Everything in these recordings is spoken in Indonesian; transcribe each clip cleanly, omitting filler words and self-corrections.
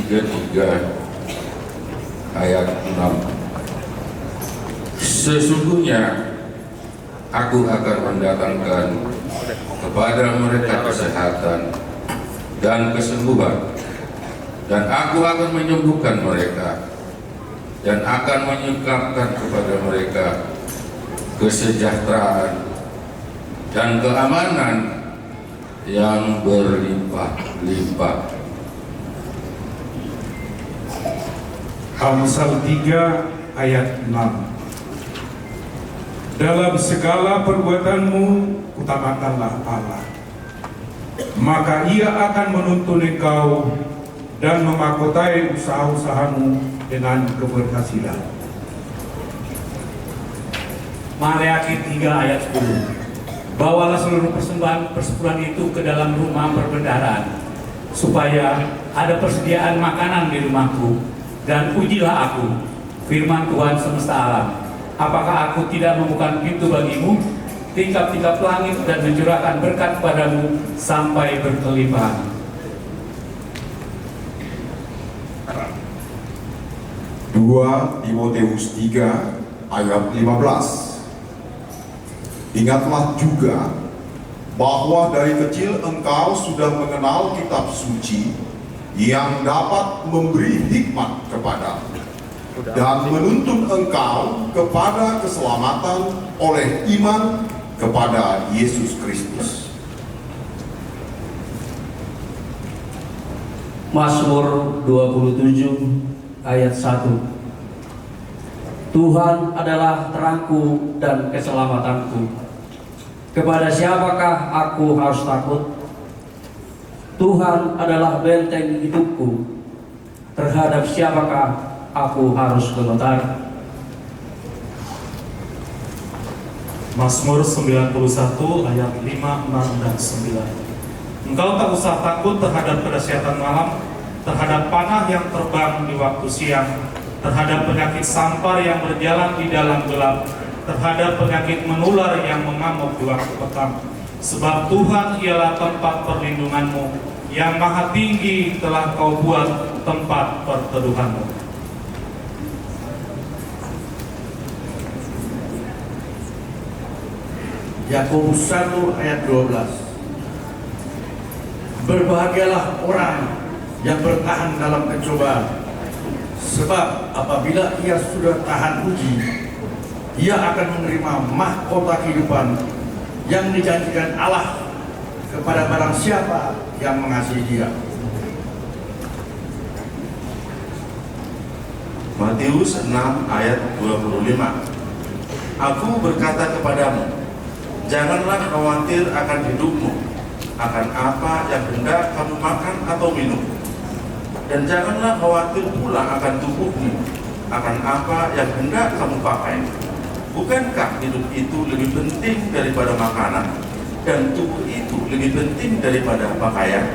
ketiga ayat 6. Sesungguhnya aku akan mendatangkan kepada mereka kesehatan dan kesembuhan, dan aku akan menyembuhkan mereka, dan akan menyingkapkan kepada mereka kesejahteraan dan keamanan yang berlimpah-limpah. Amsal 3 ayat 6. Dalam segala perbuatanmu utamakanlah Allah, maka Ia akan menuntun engkau dan memahkotai usaha-usahamu dengan keberhasilan. Maleakhi 3 ayat 10. Bawalah seluruh persembahan persepuluhan itu ke dalam rumah perbendaharaan, supaya ada persediaan makanan di rumahku, dan ujilah aku, firman Tuhan semesta alam. Apakah aku tidak membuka pintu bagimu, tingkap-tingkap langit, dan mencurahkan berkat padamu sampai berkelimpahan? Dua Timotius 3 ayat 15. Ingatlah juga bahwa dari kecil engkau sudah mengenal kitab suci yang dapat memberi hikmat kepadamu dan menuntun engkau kepada keselamatan oleh iman kepada Yesus Kristus. Mazmur 27 ayat 1. Tuhan adalah terangku dan keselamatanku. Kepada siapakah aku harus takut? Tuhan adalah benteng hidupku. Terhadap siapakah aku harus gemetar? Mazmur 91 ayat 5, 6, dan 9. Engkau tak usah takut terhadap kedahsyatan malam, terhadap panah yang terbang di waktu siang, terhadap penyakit sampar yang berjalan di dalam gelap, terhadap penyakit menular yang mengamuk di waktu petang. Sebab Tuhan ialah tempat perlindunganmu, yang maha tinggi telah kau buat tempat perteduhanmu. Yakobus 1 ayat 12. Berbahagialah orang yang bertahan dalam pencobaan, sebab apabila ia sudah tahan uji, ia akan menerima mahkota kehidupan yang dijanjikan Allah kepada barang siapa yang mengasihi Dia. Matius 6 ayat 25. Aku berkata kepadamu, janganlah khawatir akan hidupmu, akan apa yang hendak kamu makan atau minum, dan janganlah khawatir pula akan tubuhmu, akan apa yang hendak kamu pakai. Bukankah hidup itu lebih penting daripada makanan, dan tubuh itu lebih penting daripada pakaian?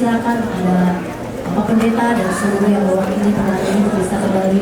silakan ada Bapak Pendeta dan seluruh yang mewakili penari untuk bisa kembali